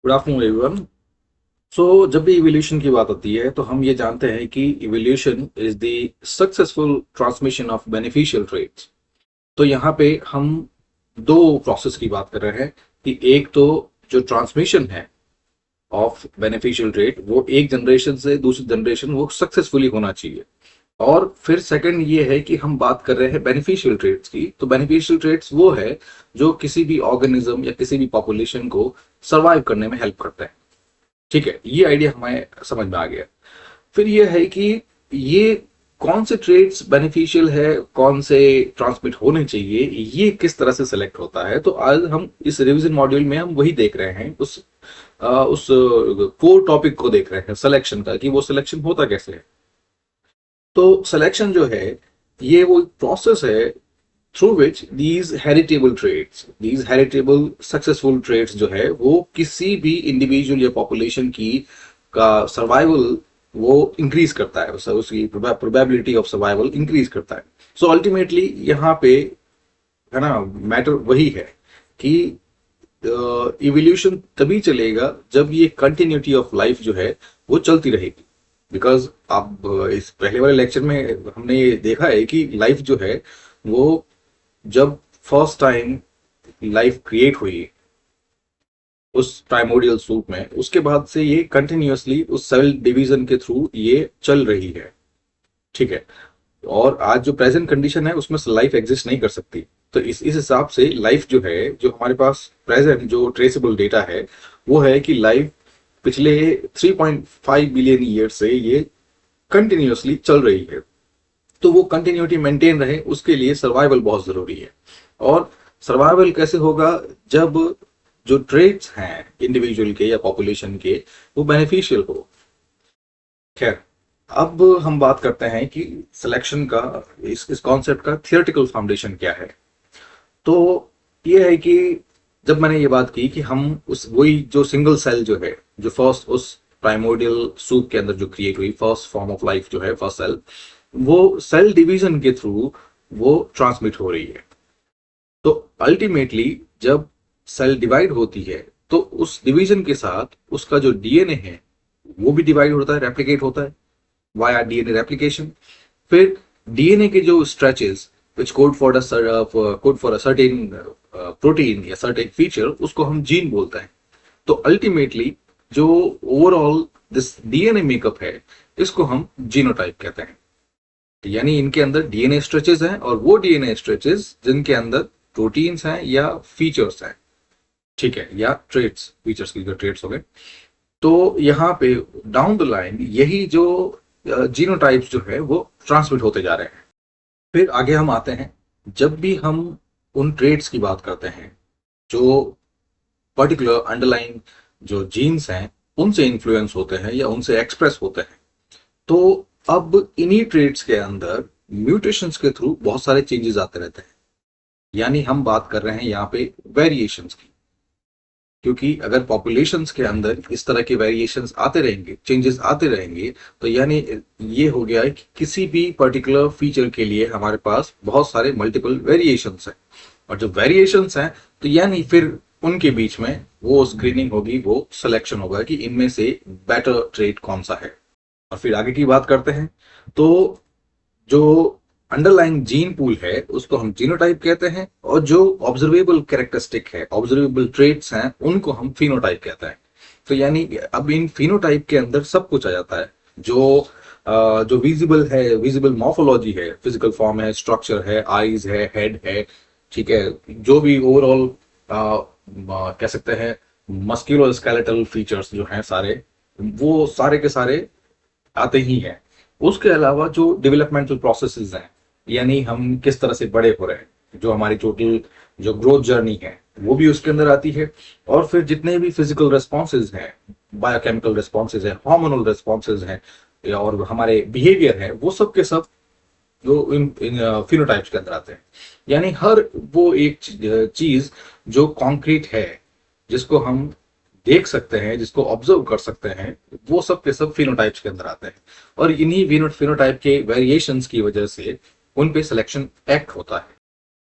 Good afternoon everyone. सो जब भी evolution की बात आती है तो हम ये जानते हैं कि evolution is the successful transmission of beneficial traits. तो यहाँ पे हम दो प्रोसेस की बात कर रहे हैं कि एक तो जो ट्रांसमिशन है ऑफ बेनिफिशियल ट्रेट वो एक जनरेशन से दूसरी जनरेशन वो सक्सेसफुली होना चाहिए। और फिर सेकंड ये है कि हम बात कर रहे हैं बेनिफिशियल ट्रेट्स की। तो बेनिफिशियल ट्रेट्स वो है जो किसी भी ऑर्गेनिज्म या किसी भी पॉपुलेशन को सर्वाइव करने में हेल्प करते हैं। ठीक है, ये आइडिया हमें समझ में आ गया। फिर ये है कि ये कौन से ट्रेड्स बेनिफिशियल है, कौन से ट्रांसमिट होने चाहिए, ये किस तरह से सिलेक्ट होता है। तो आज हम इस रिवीजन मॉड्यूल में हम वही देख रहे हैं, उस कोर टॉपिक को देख रहे हैं सिलेक्शन का, कि वो सिलेक्शन होता कैसे है। तो सिलेक्शन जो है ये वो प्रोसेस है through which these heritable successful traits जो है वो किसी भी इंडिविजुअल या पॉपुलेशन की का सर्वाइवल वो इंक्रीज करता है, उसकी प्रोबेबिलिटी ऑफ सर्वाइवल इंक्रीज करता है। सो अल्टीमेटली यहाँ पे है ना, मैटर वही है कि इवोल्यूशन तभी चलेगा जब ये कंटिन्यूटी ऑफ लाइफ जो है वो चलती रहेगी। बिकॉज आप इस पहले वाले लेक्चर में हमने ये देखा है कि लाइफ जो है वो जब फर्स्ट टाइम लाइफ क्रिएट हुई उस प्राइमोडियल सूप में, उसके बाद से ये कंटिन्यूअसली उस सेल डिवीजन के थ्रू ये चल रही है। ठीक है, और आज जो प्रेजेंट कंडीशन है उसमें लाइफ एग्जिस्ट नहीं कर सकती। तो इस हिसाब से लाइफ जो है, जो हमारे पास प्रेजेंट जो ट्रेसेबल डेटा है वो है कि लाइफ पिछले 3.5 बिलियन ईयर से ये कंटिन्यूअसली चल रही है। तो वो कंटिन्यूटी मेंटेन रहे उसके लिए सर्वाइवल बहुत जरूरी है। और सर्वाइवल कैसे होगा, जब जो ट्रेट्स हैं इंडिविजुअल के या पॉपुलेशन के वो बेनिफिशियल हो। खैर, अब हम बात करते हैं कि सिलेक्शन का, इस कॉन्सेप्ट का थियोरेटिकल फाउंडेशन क्या है। तो ये है कि जब मैंने ये बात की कि हम उस वही जो सिंगल सेल जो है, जो फर्स्ट उस प्राइमोडियल सूप के अंदर जो क्रिएट हुई फर्स्ट फॉर्म ऑफ लाइफ जो है फर्स्ट सेल, वो सेल डिवीजन के थ्रू वो ट्रांसमिट हो रही है। तो अल्टीमेटली जब सेल डिवाइड होती है तो उस डिवीजन के साथ उसका जो डीएनए है वो भी डिवाइड होता है, रेप्लिकेट होता है वाया डीएनए रेप्लिकेशन। फिर डीएनए के जो stretches which code for a certain protein या सर्टेन फीचर, उसको हम जीन बोलते हैं। तो अल्टीमेटली जो ओवरऑल दिस डीएनए मेकअप है इसको हम जीनोटाइप कहते हैं। यानी इनके अंदर डीएनए स्ट्रेचेस हैं और वो डीएनए स्ट्रेचेस जिनके अंदर प्रोटीन्स हैं या फीचर्स हैं। ठीक है, या ट्रेट्स, फीचर्स की जो ट्रेट्स हो गए। तो यहाँ पे डाउन द लाइन यही जो जीनोटाइप्स जो है वो ट्रांसमिट होते जा रहे हैं। फिर आगे हम आते हैं, जब भी हम उन ट्रेट्स की बात करते हैं जो पर्टिकुलर अंडरलाइन जो जीन्स हैं उनसे इन्फ्लुएंस होते हैं या उनसे एक्सप्रेस होते हैं, तो अब इन्हीं ट्रेट्स के अंदर म्यूटेशंस के थ्रू बहुत सारे चेंजेस आते रहते हैं। यानी हम बात कर रहे हैं यहाँ पे वेरिएशंस की। क्योंकि अगर पॉपुलेशंस के अंदर इस तरह के वेरिएशंस आते रहेंगे, चेंजेस आते रहेंगे, तो यानी ये हो गया कि किसी भी पर्टिकुलर फीचर के लिए हमारे पास बहुत सारे मल्टीपल वेरिएशंस हैं। और जब वेरिएशंस हैं तो यानी फिर उनके बीच में वो स्क्रीनिंग होगी, वो सिलेक्शन होगा कि इनमें से बेटर ट्रेट कौन सा है। और फिर आगे की बात करते हैं, तो जो अंडरलाइंग जीन पूल है उसको हम जीनोटाइप कहते हैं, और जो ऑब्जर्वेबल कैरेक्टरिस्टिक है, ऑब्जर्वेबल ट्रेट्स हैं, उनको हम फिनोटाइप कहते हैं। तो यानी अब इन फिनोटाइप के अंदर सब कुछ आ जाता है, जो विजिबल है, विजिबल मॉर्फोलॉजी है, फिजिकल फॉर्म है, स्ट्रक्चर है, आईज है, हेड है। ठीक है, जो भी ओवरऑल कह सकते हैं मस्कुलो स्केलेटल फीचर्स जो हैं सारे, वो सारे के सारे आते ही हैं। उसके अलावा जो डेवलपमेंटल प्रोसेसेस हैं, यानी हम किस तरह से बड़े हो रहे हैं, जो हमारी टोटल जो ग्रोथ जर्नी है वो भी उसके अंदर आती है। और फिर जितने भी फिजिकल रिस्पॉन्सेज हैं, बायोकेमिकल रिस्पॉन्सेज हैं, हार्मोनल रिस्पॉन्सेज हैं, और हमारे बिहेवियर है, वो सब के सब जो इन फिनोटाइप्स के अंदर आते हैं। यानी हर वो एक चीज जो कॉन्क्रीट है, जिसको हम देख सकते हैं, जिसको ऑब्जर्व कर सकते हैं, वो सब के सब फिनोटाइप्स के अंदर आते हैं। और इन्हीं फिनोटाइप के वेरिएशंस की वजह से उन पे सिलेक्शन एक्ट होता है।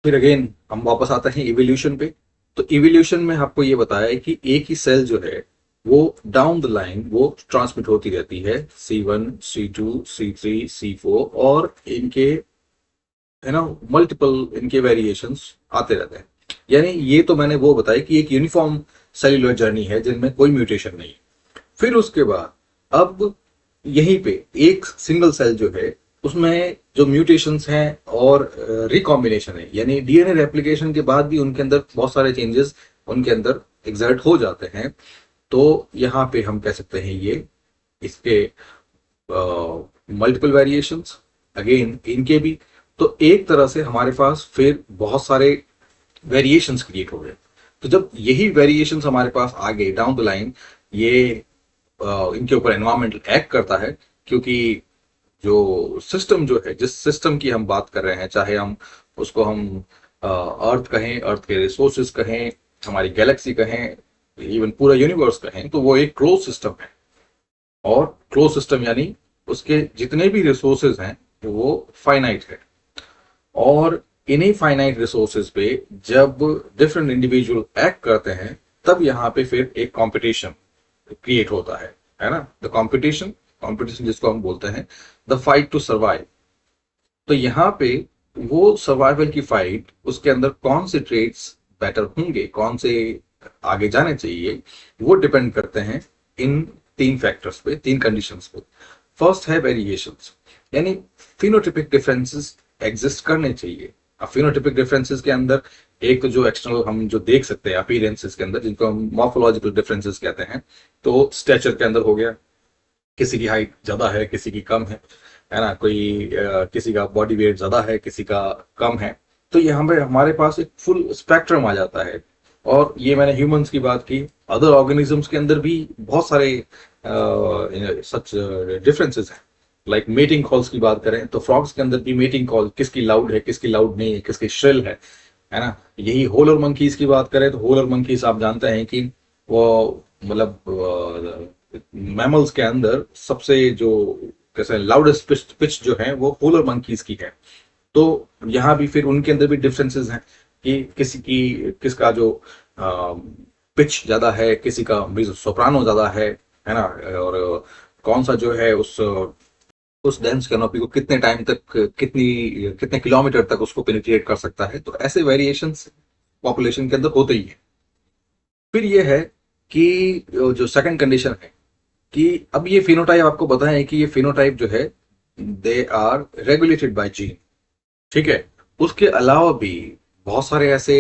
फिर अगेन हम वापस आते हैं इवोल्यूशन पे। तो इवोल्यूशन में आपको ये बताया है कि एक ही सेल जो है वो डाउन द लाइन वो ट्रांसमिट होती रहती है, C1, C2, C3, C4, और इनके मल्टीपल इनके वेरिएशंस आते रहते हैं। यानी ये तो मैंने वो बताया कि एक यूनिफॉर्म सेल्यूलर जर्नी है जिनमें कोई म्यूटेशन नहीं। फिर उसके बाद अब यहीं पे एक सिंगल सेल जो है उसमें जो म्यूटेशंस हैं और रिकॉम्बिनेशन है, यानी डीएनए रेप्लिकेशन के बाद भी उनके अंदर बहुत सारे चेंजेस उनके अंदर एग्जर्ट हो जाते हैं। तो यहाँ पे हम कह सकते हैं ये इसके मल्टीपल वेरिएशंस, अगेन इनके भी। तो एक तरह से हमारे पास फिर बहुत सारे वेरिएशंस क्रिएट हो गए। तो जब यही वेरिएशंस हमारे पास आ गए डाउन द लाइन, ये इनके ऊपर एनवायरमेंटल एक्ट करता है, क्योंकि जो सिस्टम जो है, जिस सिस्टम की हम बात कर रहे हैं, चाहे हम उसको हम अर्थ कहें, अर्थ के रिसोर्सेज कहें, हमारी गैलेक्सी कहें, इवन पूरा यूनिवर्स कहें, तो वो एक क्लोज सिस्टम है। और क्लोज सिस्टम यानी उसके जितने भी रिसोर्सेज हैं वो फाइनाइट है। और इन्हीं फाइनाइट रिसोर्सेज पे जब डिफरेंट इंडिविजुअल एक्ट करते हैं, तब यहाँ पे फिर एक कंपटीशन क्रिएट होता है ना। द कंपटीशन, कंपटीशन जिसको हम बोलते हैं द फाइट टू सर्वाइव। तो यहाँ पे वो सर्वाइवल की फाइट, उसके अंदर कौन से ट्रेड्स बेटर होंगे, कौन से आगे जाने चाहिए, वो डिपेंड करते हैं इन तीन फैक्टर्स पे, तीन कंडीशंस पे। फर्स्ट है वेरिएशंस, यानी फिनोटिपिक डिफरेंसेस एग्जिस्ट करने चाहिए। अब फिनोटिपिक डिफरेंसेस के अंदर एक तो जो एक्सटर्नल हम जो देख सकते हैं अपीयरेंसेस के अंदर, जिनको हम मॉर्फोलॉजिकल डिफरेंसेस कहते हैं, तो स्टेचर के अंदर हो गया, किसी की हाइट ज्यादा है, किसी की कम है ना, कोई किसी का बॉडी वेट ज्यादा है, किसी का कम है। तो यहाँ पे हमारे पास एक फुल स्पेक्ट्रम आ जाता है। और ये मैंने ह्यूमंस की बात की, अदर ऑर्गेनिजम्स के अंदर भी बहुत सारे सच डिफरेंसेस हैं। लाइक मेटिंग कॉल्स की बात करें तो फ्रॉग्स के अंदर भी मेटिंग कॉल किसकी लाउड है, किसकी लाउड नहीं है, किसकी श्रिल है ना। यही होलर मंकीज की बात करें तो होलर मंकीज आप जानते हैं कि वो मतलब मैमल्स के अंदर सबसे जो कैसे लाउडेस्ट पिच जो है वो होलर मंकीज की है। तो यहाँ भी फिर उनके अंदर भी डिफरेंसेस हैं कि किसका जो पिच ज्यादा है, किसी का सोप्रानो ज्यादा है ना। और कौन सा जो है उस डेंस कैनोपी को कितने टाइम तक, कितने किलोमीटर तक उसको पेनिट्रेट कर सकता है। तो ऐसे वेरिएशंस पॉपुलेशन के अंदर होते ही है। फिर ये है कि जो सेकंड कंडीशन है कि अब ये फिनोटाइप, आपको पता है कि ये फिनोटाइप जो है they are regulated by gene, ठीक है। उसके अलावा भी बहुत सारे ऐसे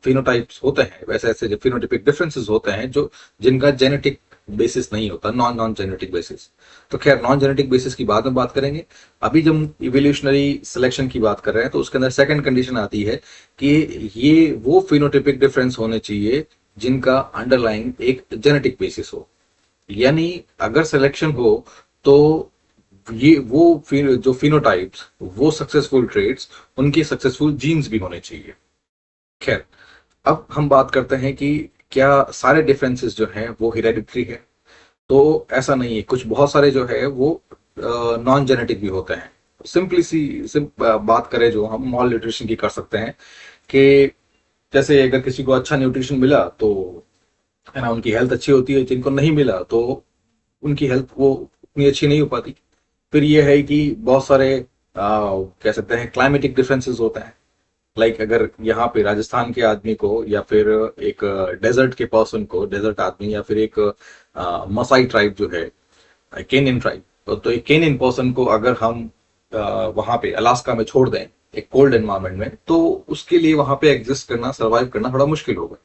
फिनोटाइप्स होते हैं, वैसे ऐसे जो फिनोटाइपिक डिफरेंसेस होते हैं जो जिनका जेनेटिक बेसिस नहीं होता, नॉन जेनेटिक बेसिस। तो खैर नॉन जेनेटिक बेसिस की बाद में बात करेंगे। अभी जब इवोल्यूशनरी सिलेक्शन की बात कर रहे हैं तो उसके अंदर सेकंड कंडीशन आती है कि ये वो फिनोटाइपिक डिफरेंस होने चाहिए जिनका अंडरलाइंग एक जेनेटिक बेसिस हो। यानी अगर सिलेक्शन हो तो ये वो जो फिनोटाइप्स, वो सक्सेसफुल ट्रेड्स, उनके सक्सेसफुल जीन्स भी होने चाहिए। खैर अब हम बात करते हैं कि क्या सारे डिफरेंसेस जो हैं वो हेरेडिटरी है। तो ऐसा नहीं है, कुछ बहुत सारे जो है वो नॉन जेनेटिक भी होते हैं। बात करें जो हम मॉल न्यूट्रिशन की कर सकते हैं कि जैसे अगर किसी को अच्छा न्यूट्रिशन मिला तो है ना उनकी हेल्थ अच्छी होती है, जिनको नहीं मिला तो उनकी हेल्थ वो उतनी अच्छी नहीं हो पाती। फिर ये है कि बहुत सारे कह सकते हैं क्लाइमेटिक डिफरेंसेस होते हैं। लाइक अगर यहाँ पे राजस्थान के आदमी को या फिर एक डेजर्ट के पर्सन को, डेजर्ट आदमी, या फिर एक मसाई ट्राइब जो है, केनियन ट्राइब, तो एक केनियन पर्सन को अगर हम वहां पे अलास्का में छोड़ दें एक कोल्ड एनवायरनमेंट में, तो उसके लिए वहां पे एग्जिस्ट करना, सर्वाइव करना थोड़ा मुश्किल होगा।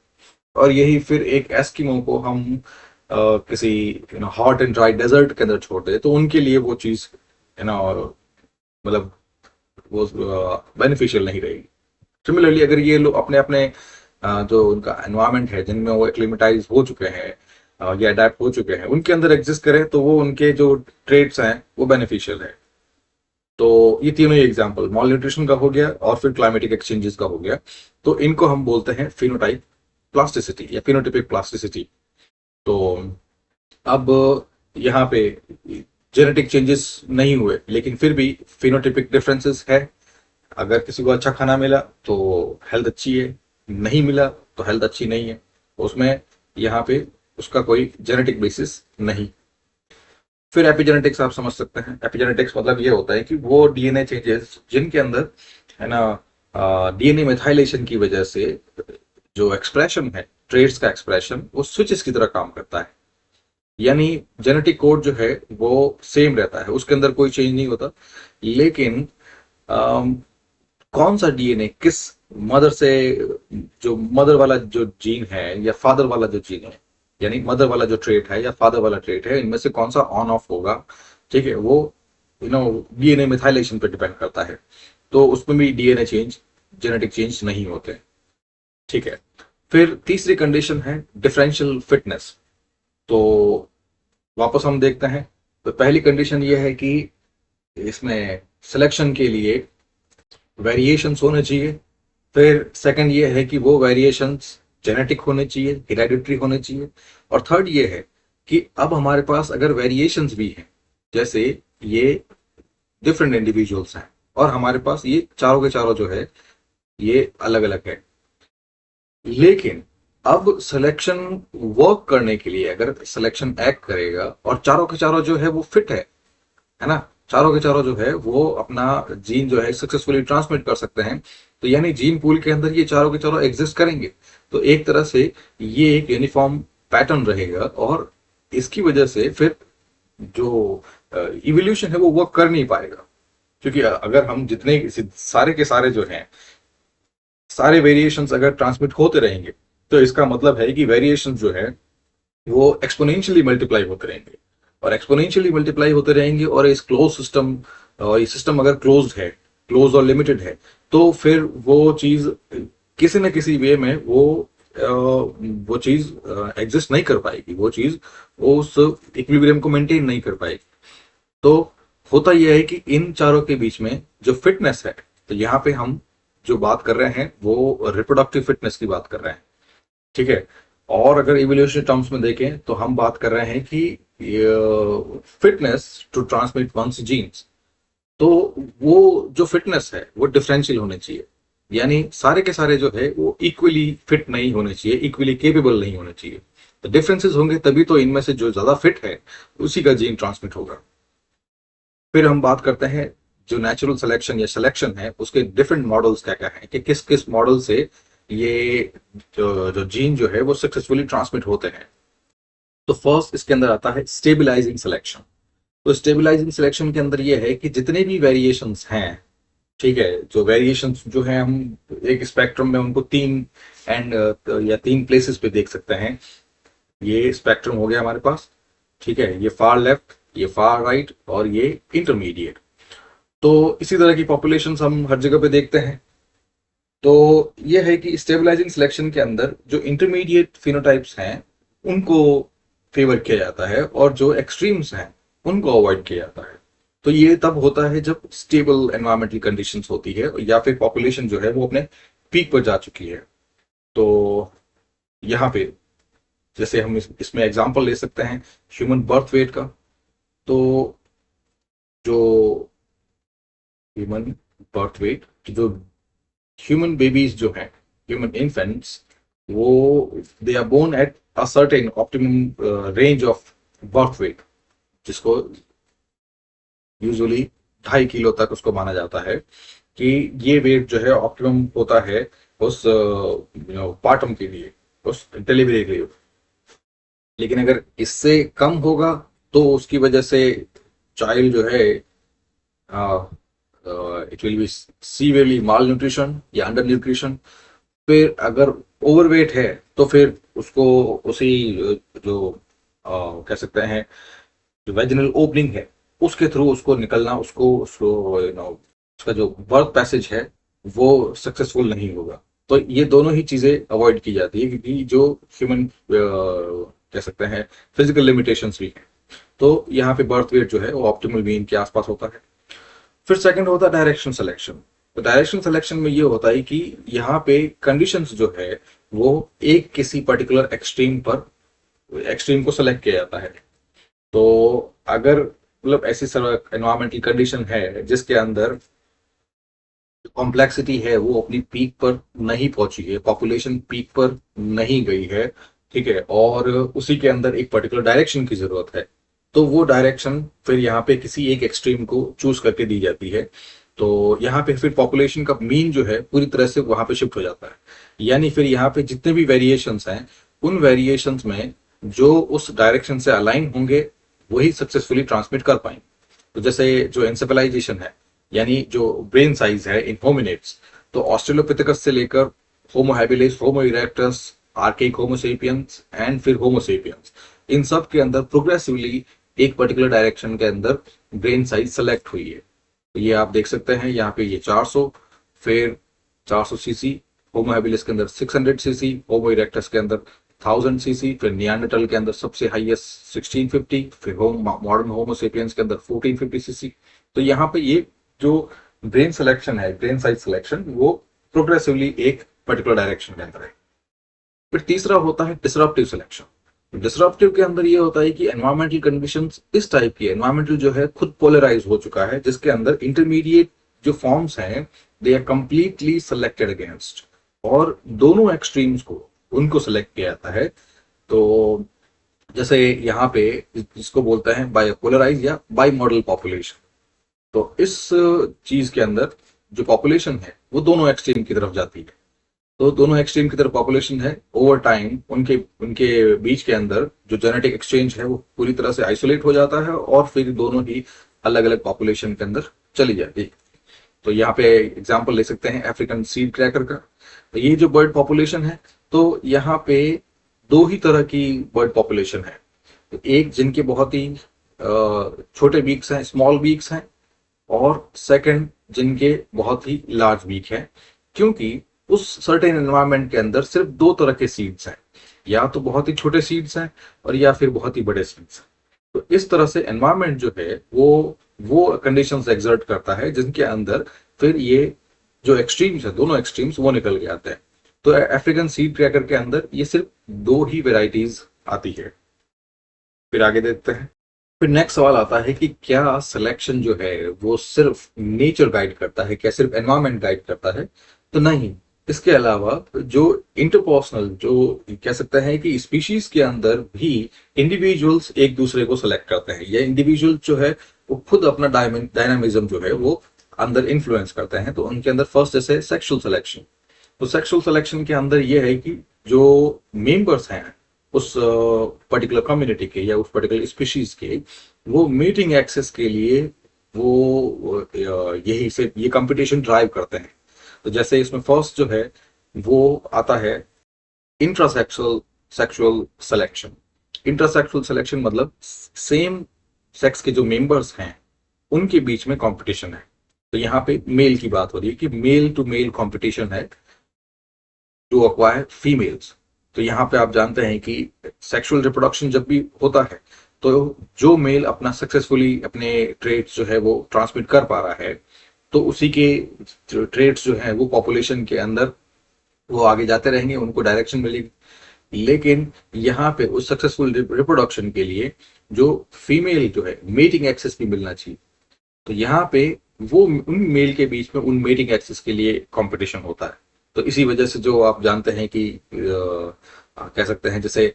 और यही फिर एक एस्किमो को हम किसी हॉट एंड ड्राई डेजर्ट के अंदर छोड़ दे तो उनके लिए वो चीज मतलब वो बेनिफिशियल नहीं रहेगी। सिमिलरली अगर ये लोग अपने अपने जो उनका एनवायरनमेंट है जिनमें वो एक्लिमेटाइज हो चुके हैं या अडेप्ट हो चुके हैं, उनके अंदर एग्जिस्ट करें तो वो उनके जो ट्रेड्स हैं वो बेनिफिशियल है। तो ये तीनों ही एग्जांपल मॉल न्यूट्रिशन का हो गया और फिर क्लाइमेटिक एक्सचेंजेस का हो गया। तो इनको हम बोलते हैं फिनोटाइप प्लास्टिसिटी या फिनोटिपिक प्लास्टिसिटी। तो अब यहाँ पे जेनेटिक चेंजेस नहीं हुए लेकिन फिर भी फिनोटिपिक डिफरेंसेस है। अगर किसी को अच्छा खाना मिला तो हेल्थ अच्छी है, नहीं मिला तो हेल्थ अच्छी नहीं है। उसमें यहाँ पे उसका कोई जेनेटिक बेसिस नहीं। फिर एपिजेनेटिक्स आप समझ सकते हैं। एपिजेनेटिक्स मतलब ये होता है कि वो डीएनए चेंजेस जिनके अंदर, है ना, डीएनए मेथाइलेशन की वजह से जो एक्सप्रेशन है, ट्रेड्स का एक्सप्रेशन, वो स्विचेस की तरह काम करता है। यानी जेनेटिक कोड जो है वो सेम रहता है, उसके अंदर कोई चेंज नहीं होता, लेकिन अम, कौन सा डीएनए किस मदर से, जो मदर वाला जो जीन है या फादर वाला जो जीन है, यानी मदर वाला जो ट्रेट है या फादर वाला ट्रेट है, इनमें से कौन सा ऑन ऑफ होगा, ठीक है, वो डीएनए मिथाइलेशन पे डिपेंड करता है। तो उसमें भी डीएनए चेंज, जेनेटिक चेंज नहीं होते। ठीक है। फिर तीसरी कंडीशन है डिफरेंशियल फिटनेस। तो वापस हम देखते हैं। तो पहली कंडीशन ये है कि इसमें सिलेक्शन के लिए वेरिएशंस होने चाहिए। फिर सेकंड ये है कि वो वेरिएशंस जेनेटिक होने चाहिए, हेरिडिटरी होने चाहिए। और थर्ड ये है कि अब हमारे पास अगर वेरिएशंस भी हैं, जैसे ये डिफरेंट इंडिविजुअल्स हैं और हमारे पास ये चारों के चारों जो है ये अलग अलग है, लेकिन अब सिलेक्शन वर्क करने के लिए अगर सिलेक्शन एक्ट करेगा और चारों के चारों जो है वो फिट है ना, चारों के चारों जो है वो अपना जीन जो है सक्सेसफुली ट्रांसमिट कर सकते हैं, तो यानी जीन पूल के अंदर ये चारों के चारों एग्जिस्ट करेंगे। तो एक तरह से ये एक यूनिफॉर्म पैटर्न रहेगा और इसकी वजह से फिर जो इवोल्यूशन है वो वर्क कर नहीं पाएगा। क्योंकि अगर हम जितने सारे के सारे जो हैं, सारे वेरिएशंस अगर ट्रांसमिट होते रहेंगे, तो इसका मतलब है कि वेरिएशंस जो है वो एक्सपोनेंशियली मल्टीप्लाई होते रहेंगे और एक्सपोनेंशियली मल्टीप्लाई होते रहेंगे। और इस क्लोज सिस्टम, और ये सिस्टम अगर क्लोज्ड है, क्लोज और लिमिटेड है, तो फिर वो चीज किसी न किसी वे में वो चीज एग्जिस्ट नहीं कर पाएगी, वो चीज वो उस इक्विलिब्रियम को मेंटेन नहीं कर पाएगी। तो होता यह है कि इन चारों के बीच में जो फिटनेस है, तो यहाँ पे हम जो बात कर रहे हैं वो रिप्रोडक्टिव फिटनेस की बात कर रहे हैं। ठीक है। और अगर इवोल्यूशन टर्म्स में देखें तो हम बात कर रहे हैं कि fitness to transmit one's genes. तो वो जो फिटनेस है वो डिफरेंशियल होने चाहिए, यानी सारे के सारे जो है वो इक्वली फिट नहीं होने चाहिए, इक्वली केपेबल नहीं होने चाहिए। तो डिफरेंसेस होंगे तभी तो इनमें से जो ज्यादा फिट है उसी का जीन ट्रांसमिट होगा। फिर हम बात करते हैं जो नेचुरल सिलेक्शन या सिलेक्शन है उसके डिफरेंट मॉडल्स क्या क्या हैं, कि किस किस मॉडल से ये जो जीन जो है वो सक्सेसफुली ट्रांसमिट होते हैं। तो फर्स्ट इसके अंदर आता है स्टेबलाइजिंग सिलेक्शन। तो स्टेबलाइजिंग सिलेक्शन के अंदर ये है कि जितने भी वेरिएशंस हैं, ठीक है, जो वेरिएशंस जो है हम एक स्पेक्ट्रम में उनको तीन एंड या तीन प्लेसेस पे देख सकते हैं। ये स्पेक्ट्रम हो गया हमारे पास, ठीक है, ये फार लेफ्ट, ये फार राइट और ये इंटरमीडिएट। तो इसी तरह की पॉपुलेशंस हम हर जगह पे देखते हैं। तो ये है कि स्टेबलाइजिंग सिलेक्शन के अंदर जो इंटरमीडिएट फिनोटाइप्स हैं उनको फेवर किया जाता है और जो एक्सट्रीम्स हैं उनको अवॉइड किया जाता है। तो ये तब होता है जब स्टेबल एनवायरमेंटल कंडीशंस होती है या फिर पॉपुलेशन जो है वो अपने पीक पर जा चुकी है। तो यहाँ पे जैसे हम इसमें एग्जांपल ले सकते हैं ह्यूमन बर्थ वेट का। तो जो ह्यूमन बर्थ वेट, जो ह्यूमन बेबीज जो हैं, ह्यूमन इन्फेंट्स, वो they are born at a certain optimum range of birth weight, जिसको यूजुअली 2.5 किलो तक उसको माना जाता है कि ये वेट जो है ऑप्टिमम होता है उस पार्टम के लिए, उस डिलीवरी के लिए। लेकिन अगर इससे कम होगा तो उसकी वजह से चाइल्ड जो है it will be severely mall nutrition या अंडर न्यूट्रिशन। फिर अगर ओवरवेट है तो फिर उसको उसी जो कह सकते हैं जो वेजिनल ओपनिंग है उसके थ्रू उसको निकलना, उसको उसको उसका जो बर्थ पैसेज है वो सक्सेसफुल नहीं होगा। तो ये दोनों ही चीजें अवॉइड की जाती है क्योंकि जो ह्यूमन कह सकते हैं फिजिकल लिमिटेशंस भी हैं। तो यहाँ पे बर्थ वेट जो है वो ऑप्टिमल मीन के आसपास होता है। फिर सेकंड होता है डायरेक्शन सिलेक्शन। तो डायरेक्शन सिलेक्शन में ये होता है कि यहाँ पे कंडीशंस जो है वो एक किसी पर्टिकुलर एक्सट्रीम पर, एक्सट्रीम को सेलेक्ट किया जाता है। तो अगर मतलब ऐसी एनवायरमेंटल कंडीशन है जिसके अंदर कॉम्प्लेक्सिटी है वो अपनी पीक पर नहीं पहुंची है, पॉपुलेशन पीक पर नहीं गई है, ठीक है, और उसी के अंदर एक पर्टिकुलर डायरेक्शन की जरूरत है, तो वो डायरेक्शन फिर यहाँ पे किसी एक एक्सट्रीम को चूज करके दी जाती है। तो यहाँ पे फिर पॉपुलेशन का मीन जो है पूरी तरह से वहां पे शिफ्ट हो जाता है, यानी फिर यहाँ पे जितने भी वेरिएशंस हैं उन वेरिएशंस में जो उस डायरेक्शन से अलाइन होंगे वही सक्सेसफुली ट्रांसमिट कर पाएंगे। तो जैसे जो एंसेफेलाइजेशन है, यानी जो ब्रेन साइज है इन होमिनिड्स, तो ऑस्ट्रेलोपिथेकस से लेकर Homo habilis, Homo erectus, archaic Homo sapiens and फिर होमो सेपियंस, इन सब के अंदर प्रोग्रेसिवली एक पर्टिकुलर डायरेक्शन के अंदर ब्रेन साइज सेलेक्ट हुई है। तो ये आप देख सकते हैं यहाँ पे ये 400, फिर 400 सीसी, होमो हैबिलिस के अंदर 600 सीसी, होमो इरेक्टस के अंदर 1000 सीसी, फिर नियांडरटल के अंदर सबसे हाईएस्ट 1650, फिर मॉडर्न होमो सेपियंस के अंदर 1450 सीसी। तो यहाँ पे ये जो ब्रेन सिलेक्शन है, ब्रेन साइज सिलेक्शन, वो प्रोग्रेसिवली एक पर्टिकुलर डायरेक्शन के अंदर है। फिर तीसरा होता है डिसरप्टिव सिलेक्शन। डिसरप्टिव के अंदर ये होता है कि एनवायरमेंटल कंडीशंस इस टाइप की, एनवायरमेंटल जो है खुद पोलराइज हो चुका है, जिसके अंदर इंटरमीडिएट जो फॉर्म्स हैं they are completely selected against, और दोनों एक्सट्रीम्स को उनको सेलेक्ट किया जाता है। तो जैसे यहाँ पे जिसको बोलते हैं बायोपोलराइज या बाई मॉडल पॉपुलेशन, तो इस चीज के अंदर जो पॉपुलेशन है वो दोनों एक्सट्रीम की तरफ जाती है। तो दोनों एक्सट्रीम की तरफ पॉपुलेशन है, ओवर टाइम उनके उनके बीच के अंदर जो जेनेटिक एक्सचेंज है वो पूरी तरह से आइसोलेट हो जाता है, और फिर दोनों ही अलग अलग पॉपुलेशन के अंदर चली जाती है। तो यहाँ पे एग्जांपल ले सकते हैं अफ्रीकन सीड क्रैकर का। तो ये जो बर्ड पॉपुलेशन है, तो यहाँ पे दो ही तरह की बर्ड पॉपुलेशन है। तो एक जिनके बहुत ही छोटे बीक्स हैं, स्मॉल बीक्स हैं, और सेकंड जिनके बहुत ही लार्ज बीक है, क्योंकि उस सर्टेन एनवायरनमेंट के अंदर सिर्फ दो तरह के सीड्स हैं, या तो बहुत ही छोटे सीड्स हैं और या फिर बहुत ही बड़े सीड्स हैं। तो इस तरह से एनवायरनमेंट जो है वो कंडीशंस एग्जर्ट करता है जिनके अंदर फिर ये जो एक्सट्रीम्स है, दोनों एक्सट्रीम्स वो निकल के आते हैं। तो अफ्रीकन सीड क्रैकर के अंदर ये सिर्फ दो ही वेराइटीज आती है। फिर आगे देखते हैं। फिर नेक्स्ट सवाल आता है कि क्या सिलेक्शन जो है वो सिर्फ नेचर गाइड करता है, क्या सिर्फ एनवायरनमेंट गाइड करता है? तो नहीं, इसके अलावा जो इंटरपर्सनल, जो कह सकते हैं कि स्पीशीज के अंदर भी इंडिविजुअल्स एक दूसरे को सेलेक्ट करते हैं, या इंडिविजुअल जो है वो खुद अपना डायनामिज्म जो है वो अंदर इन्फ्लुएंस करते हैं। तो उनके अंदर फर्स्ट जैसे सेक्सुअल सिलेक्शन, तो सेक्सुअल सिलेक्शन के अंदर ये है कि जो मेंबर्स हैं उस पर्टिकुलर कम्युनिटी के या उस पर्टिकुलर स्पीशीज के, वो मीटिंग एक्सेस के लिए वो यही से ये कंपटीशन ड्राइव करते हैं। तो जैसे इसमें फर्स्ट जो है वो आता है इंट्रासेक्सुअल सेक्सुअल सिलेक्शन। इंट्रासेक्सुअल सिलेक्शन मतलब सेम सेक्स के जो मेंबर्स हैं उनके बीच में कंपटीशन है। तो यहाँ पे मेल की बात हो रही है कि मेल टू मेल कंपटीशन है टू अक्वायर फीमेल्स। तो यहाँ पे आप जानते हैं कि सेक्सुअल रिप्रोडक्शन जब भी होता है तो जो मेल अपना सक्सेसफुली अपने ट्रेट्स जो है वो ट्रांसमिट कर पा रहा है, तो उसी के ट्रेड्स जो हैं वो पॉपुलेशन के अंदर वो आगे जाते रहेंगे, उनको डायरेक्शन मिलेगी। लेकिन यहाँ पे उस सक्सेसफुल रिप्रोडक्शन के लिए जो फीमेल जो है मेटिंग एक्सेस भी मिलना चाहिए। तो यहाँ पे वो उन मेल के बीच में उन मेटिंग एक्सेस के लिए कंपटीशन होता है। तो इसी वजह से जो आप जानते हैं कि कह सकते हैं जैसे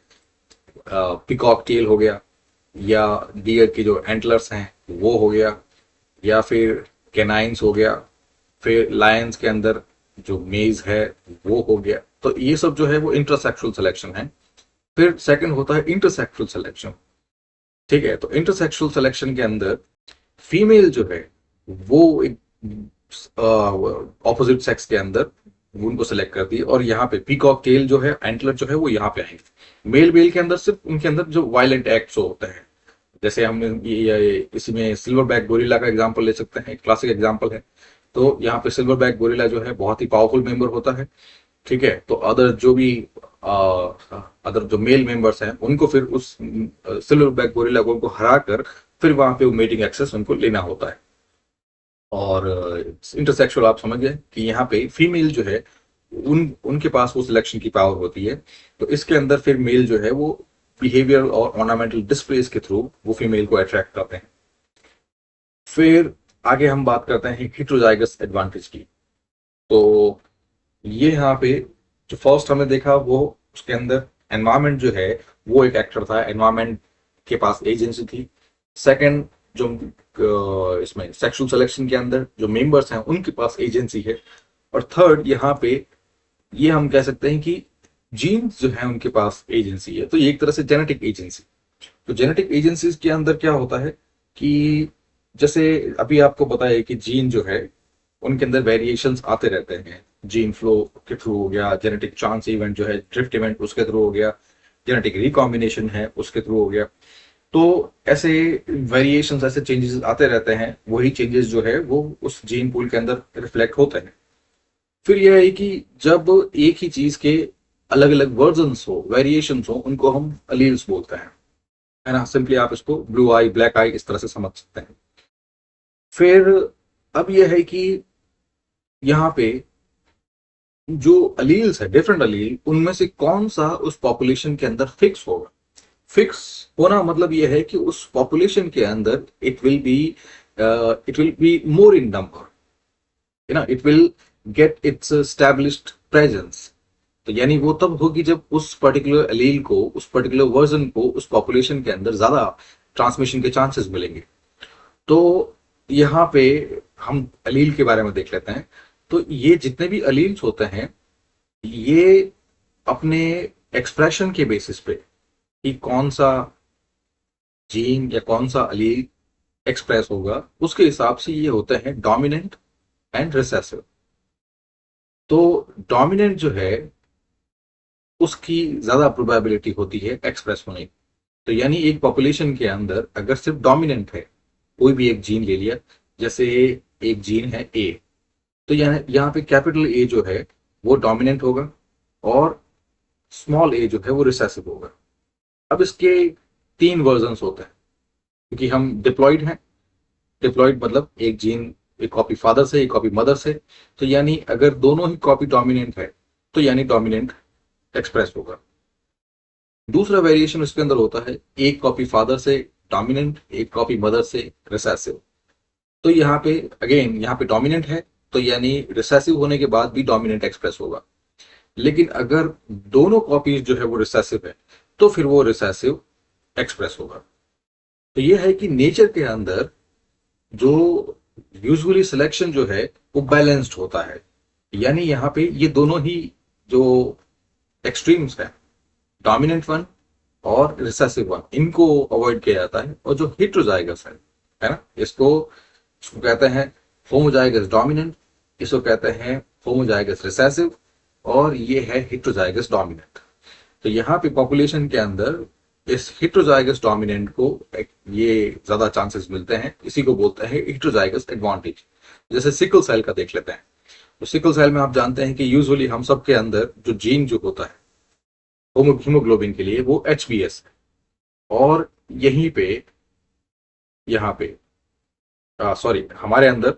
पिकॉक टेल हो गया, या डियर की जो एंटलर्स हैं वो हो गया, या फिर कैनाइंस हो गया, फिर लायंस के अंदर जो मेज है वो हो गया। तो ये सब जो है वो इंटरसेक्सुअल सिलेक्शन है। फिर सेकंड होता है इंटरसेक्सुअल सिलेक्शन। ठीक है, तो इंटरसेक्सुअल सिलेक्शन के अंदर फीमेल जो है वो ऑपोजिट सेक्स के अंदर उनको सेलेक्ट करती है, और यहाँ पे पीकॉक टेल जो है, एंटलर जो है वो यहाँ पे आएंगे। मेल मेल के अंदर सिर्फ उनके अंदर जो वायलेंट एक्ट्स होते हैं, जैसे हम इसी में सिल्वर बैक गोरिल्ला का एग्जांपल ले सकते हैं, एक क्लासिक एग्जांपल है। तो यहाँ पे सिल्वर बैक गोरिल्ला जो है बहुत ही पावरफुल मेंबर होता है। ठीक है, तो अदर जो भी अदर जो मेल मेंबर्स हैं उनको फिर उस सिल्वर बैक गोरिल्ला को उनको हरा कर फिर वहां पे वो मेटिंग एक्सेस उनको लेना होता है। और इंटरसेक्सुअल आप समझ गए कि यहाँ पे फीमेल जो है उनके पास वो सिलेक्शन की पावर होती है। तो इसके अंदर फिर मेल जो है वो बिहेवियर और ऑर्नामेंटल डिस्प्लेस के थ्रू वो फीमेल को अट्रैक्ट करते हैं। फिर आगे हम बात करते हैं हेटेरोजाइगस एडवांटेज की। तो ये यहाँ पे जो फर्स्ट हमने देखा वो उसके अंदर एनवायरमेंट जो है वो एक एक्टर था, एनवायरमेंट के पास एजेंसी थी। सेकंड, जो इसमें सेक्सुअल सिलेक्शन के अंदर जो मेंबर्स हैं उनके पास एजेंसी है। और थर्ड, यहाँ पे ये हम कह सकते हैं कि जीन्स जो है उनके पास एजेंसी है। तो ये एक तरह से जेनेटिक एजेंसी। तो जेनेटिक एजेंसीज के अंदर क्या होता है कि जैसे अभी आपको बताया कि जीन जो है उनके अंदर वेरिएशंस आते रहते हैं, जीन फ्लो के थ्रू हो गया, जेनेटिक चांस इवेंट जो है ड्रिफ्ट इवेंट उसके थ्रू हो गया, जेनेटिक रिकॉम्बिनेशन है उसके थ्रू हो गया। तो ऐसे वेरिएशंस, ऐसे चेंजेस आते रहते हैं, वही चेंजेस जो है वो उस जीन पूल के अंदर रिफ्लेक्ट होते हैं। फिर यह है कि जब एक ही चीज के अलग अलग वर्जन्स हो, वेरिएशंस हो, उनको हम अलील्स बोलते हैं, है ना। सिंपली आप इसको ब्लू आई, ब्लैक आई इस तरह से समझ सकते हैं। फिर अब यह है कि यहाँ पे जो अलील्स है, डिफरेंट अलील, उनमें से कौन सा उस पॉपुलेशन के अंदर फिक्स होगा। फिक्स होना मतलब यह है कि उस पॉपुलेशन के अंदर it will be more in number, है ना, it will get it's established presence. तो यानी वो तब होगी जब उस पर्टिकुलर अलील को, उस पर्टिकुलर वर्जन को उस पॉपुलेशन के अंदर ज्यादा ट्रांसमिशन के चांसेस मिलेंगे। तो यहाँ पे हम अलील के बारे में देख लेते हैं। तो ये जितने भी अलील्स होते हैं, ये अपने एक्सप्रेशन के बेसिस पे कि कौन सा जीन या कौन सा अलील एक्सप्रेस होगा, उसके हिसाब से ये होते हैं डोमिनेंट एंड रिसेसिव। तो डोमिनेंट जो है उसकी ज्यादा प्रोबेबिलिटी होती है एक्सप्रेस होने की। तो यानी एक पॉपुलेशन के अंदर अगर सिर्फ डोमिनेंट है, कोई भी एक जीन ले लिया, जैसे एक जीन है ए, तो यहाँ पे कैपिटल ए जो है वो डोमिनेंट होगा और स्मॉल ए जो है वो रिसेसिव होगा। अब इसके तीन वर्जन्स होते हैं, क्योंकि हम डिप्लॉइड हैं। डिप्लॉइड मतलब एक जीन, एक कॉपी फादर से, एक कॉपी मदर से। तो यानी अगर दोनों ही कॉपी डोमिनेंट है तो यानी डोमिनेंट एक्सप्रेस होगा। दूसरा वेरिएशन इसके अंदर होता है एक कॉपी फादर से डोमिनेंट, एक कॉपी मदर से रिसेसिव। तो यहाँ पे अगेन, यहाँ पे डोमिनेंट है तो यानी रिसेसिव होने के बाद भी डोमिनेंट एक्सप्रेस होगा। लेकिन अगर दोनों कॉपीज जो है वो रिसेसिव है तो फिर वो रिसेसिव एक्सप्रेस होगा। तो ये है कि नेचर के अंदर जो यूजुअली सिलेक्शन जो है वो बैलेंस्ड होता है। यानी यहाँ पे ये दोनों ही जो एक्सट्रीम्स है, डोमिनेंट वन और रिसेसिव वन, इनको अवॉइड किया जाता है। और जो हेटेरोजाइगस है ना, इसको कहते हैं होमोजाइगस डोमिनेंट, इसको कहते हैं होमोजाइगस रिसेसिव, और ये है हेटेरोजाइगस डोमिनेंट। तो यहाँ पे पॉपुलेशन के अंदर इस हेटेरोजाइगस डोमिनेंट को ये ज्यादा चांसेस मिलते हैं, इसी को बोलते हैं हेटेरोजाइगस एडवांटेज। जैसे सिकल सेल का देख लेते हैं। तो सिकल सेल में आप जानते हैं कि यूजुअली हम सब के अंदर जो जीन जो होता है हीमोग्लोबिन के लिए वो HbS है, और यहीं पे, यहाँ पे सॉरी, हमारे अंदर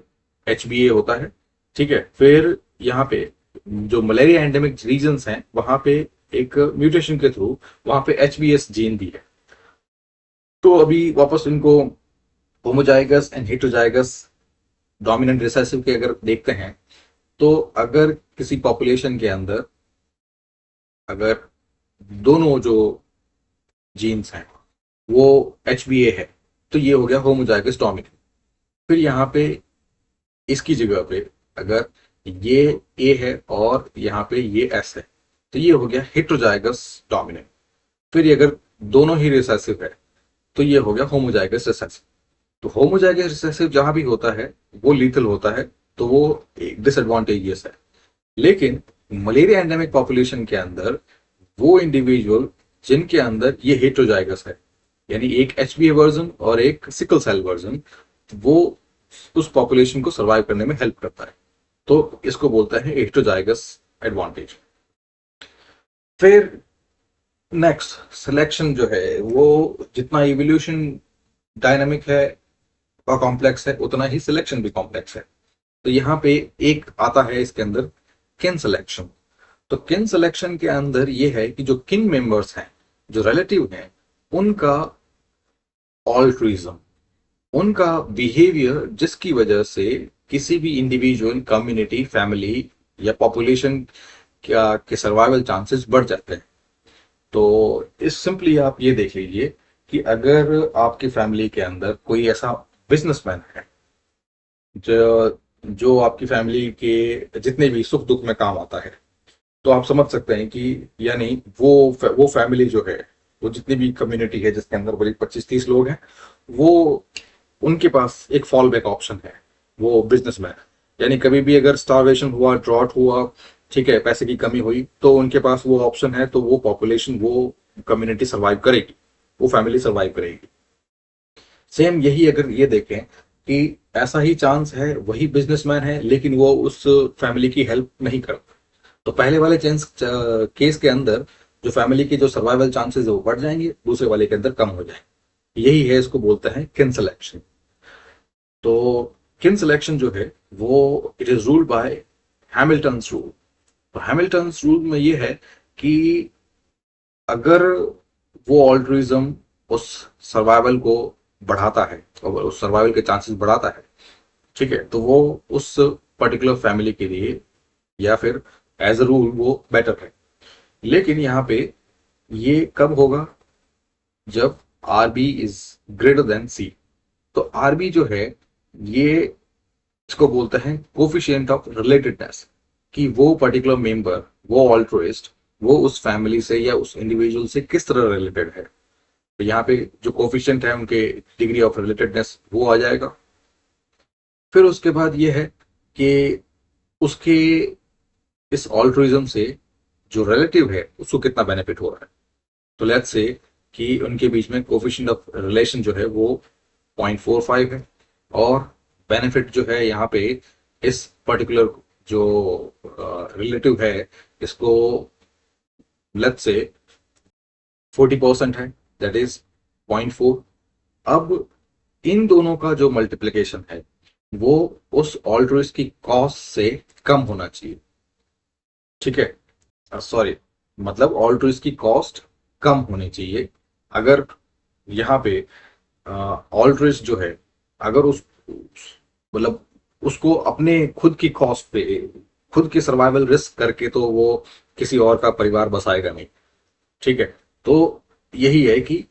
HbA होता है, ठीक है। फिर यहाँ पे जो मलेरिया एंडेमिक रीजन्स हैं वहां पे एक म्यूटेशन के थ्रू वहां पे HbS जीन भी है। तो अभी वापस इनको homozygous and heterozygous dominant recessive के अगर देखते हैं, तो अगर किसी पॉपुलेशन के अंदर अगर दोनों जो जीन्स हैं वो HbA है तो ये हो गया होमोजाइगस डोमिनेंट। फिर यहाँ पे इसकी जगह पे अगर ये ए है और यहाँ पे ये एस है तो ये हो गया हेटेरोजाइगस डोमिनेंट। फिर अगर दोनों ही रिसेसिव है तो ये हो गया होमोजाइगस रिसेसिव। तो होमोजाइगस रिसेसिव जहां भी होता है वो लीथल होता है, तो वो एक डिसएडवांटेजियस है। लेकिन मलेरिया एंडेमिक पॉपुलेशन के अंदर वो इंडिविजुअल जिनके अंदर ये हेटेरोजाइगस है, यानी एक HbA वर्जन और एक सिकल सेल वर्जन, वो उस पॉपुलेशन को सर्वाइव करने में हेल्प करता है। तो इसको बोलते हैं हेटेरोजाइगस एडवांटेज। फिर नेक्स्ट सिलेक्शन जो है वो जितना इवोल्यूशन डायनामिक है और कॉम्प्लेक्स है, उतना ही सिलेक्शन भी कॉम्प्लेक्स है। तो यहाँ पे एक आता है इसके अंदर किन सिलेक्शन। तो किन सिलेक्शन के अंदर ये है कि जो किन मेंबर्स हैं, जो रिलेटिव हैं, उनका ऑल्ट्रिज्म, उनका बिहेवियर जिसकी वजह से किसी भी इंडिविजुअल, कम्युनिटी, फैमिली या पॉपुलेशन के सर्वाइवल चांसेस बढ़ जाते हैं। तो इस सिंपली आप ये देख लीजिए कि अगर आपकी फैमिली के अंदर कोई ऐसा बिजनेसमैन है जो जो आपकी फैमिली के जितने भी सुख दुख में काम आता है, तो आप समझ सकते हैं कि यानी वो फैमिली जो है, वो जितनी भी कम्युनिटी है जिसके अंदर करीब 25-30 लोग हैं, वो उनके पास एक फॉल बैक ऑप्शन है, वो बिजनेसमैन। यानी कभी भी अगर स्टारवेशन हुआ, ड्रॉट हुआ, ठीक है, पैसे की कमी हुई, तो उनके पास वो ऑप्शन है, तो वो पॉपुलेशन, वो कम्युनिटी सर्वाइव करेगी, वो फैमिली सर्वाइव करेगी। सेम यही अगर ये देखें कि ऐसा ही चांस है, वही बिजनेसमैन है लेकिन वो उस फैमिली की हेल्प नहीं करता, तो पहले वाले केस के अंदर जो फैमिली की जो सर्वाइवल चांसेस है वो बढ़ जाएंगे, दूसरे वाले के अंदर कम हो जाएंगे। यही है, इसको बोलते हैं किन सिलेक्शन। तो किन सिलेक्शन जो है वो it is ruled by Hamilton's rule. तो हैमिल्टन्स रूल में ये है कि अगर वो ऑल्ट्रुइज्म उस सर्वाइवल को बढ़ाता है और उस सर्वाइवल के चांसेस बढ़ाता है, ठीक है, तो वो उस पर्टिकुलर फैमिली के लिए या फिर एज अ रूल वो बेटर है। लेकिन यहाँ पे ये कब होगा, जब R B is greater than C. तो आर बी जो है ये इसको बोलते हैं कोफिशिएंट ऑफ रिलेटेडनेस, कि वो पर्टिकुलर मेंबर, वो ऑल्ट्रोइस्ट, वो उस फैमिली से या उस इंडिविजुअल से किस तरह रिलेटेड है। तो यहाँ पे जो कोफिशिएंट है उनके डिग्री ऑफ रिलेटेडनेस वो आ जाएगा। फिर उसके बाद ये है कि उसके इस ऑल्ट्रुइज्म से जो रिलेटिव है उसको कितना बेनिफिट हो रहा है। तो लेट्स से कि उनके बीच में कोफिशिएंट ऑफ रिलेशन जो है वो 0.45 है, और बेनिफिट जो है यहाँ पे इस पर्टिकुलर जो रिलेटिव है इसको लेट्स से 40% है, दैट इज 0.4। अब इन दोनों का जो मल्टीप्लीकेशन है वो उस ऑल्ट्रुइस्ट की कॉस्ट से कम होना चाहिए, ठीक है, सॉरी, मतलब ऑल्ट्रुइस्ट की कॉस्ट कम होनी चाहिए। अगर यहाँ पे ऑल्ट्रुइस्ट जो है, अगर मतलब उसको अपने खुद की कॉस्ट पे, खुद की सर्वाइवल रिस्क करके तो वो किसी और का परिवार बसाएगा नहीं, ठीक है। तो यही है कि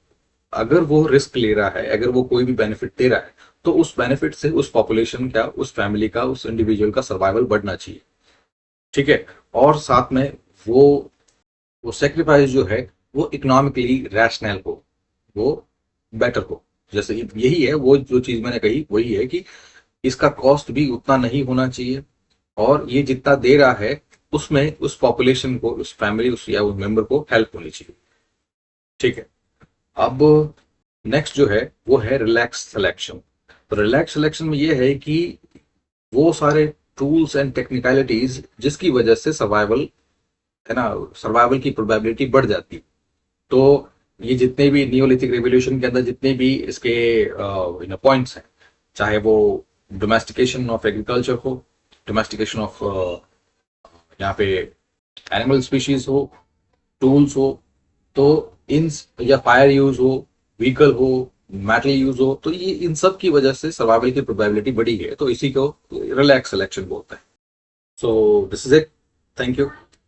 अगर वो रिस्क ले रहा है, अगर वो कोई भी बेनिफिट दे रहा है, तो उस बेनिफिट से उस पॉपुलेशन का, उस फैमिली का, उस इंडिविजुअल का सर्वाइवल बढ़ना चाहिए, ठीक है। और साथ में वो वो सेक्रीफाइस जो है वो इकोनॉमिकली रैशनल हो, वो बेटर हो। जैसे यही है, वो जो चीज मैंने कही वही है कि इसका कॉस्ट भी उतना नहीं होना चाहिए, और ये जितना दे रहा है उसमें उस पॉपुलेशन को, उस फैमिली, उस या उस मेंबर को हेल्प होनी चाहिए, ठीक है। अब नेक्स्ट जो है वो है रिलैक्स सिलेक्शन। तो रिलैक्स सिलेक्शन में ये है कि वो सारे टूल्स एंड टेक्निकलिटीज जिसकी वजह से सर्वाइवल है ना, सर्वाइवल की प्रोबेबिलिटी बढ़ जाती है। तो ये जितने भी नियोलिथिक रेवोल्यूशन के अंदर जितने भी इसके पॉइंट्स हैं, चाहे वो डोमेस्टिकेशन ऑफ एग्रीकल्चर हो, डोमेस्टिकेशन ऑफ यहाँ पे एनिमल स्पीशीज हो, टूल्स हो, तो इन या फायर यूज हो, व्हीकल हो, मेटल यूज हो, तो ये इन सब की वजह से सर्वाइवल की प्रोबेबिलिटी बढ़ी है, तो इसी को रिलैक्स सिलेक्शन बोलते हैं। So this is it, thank you.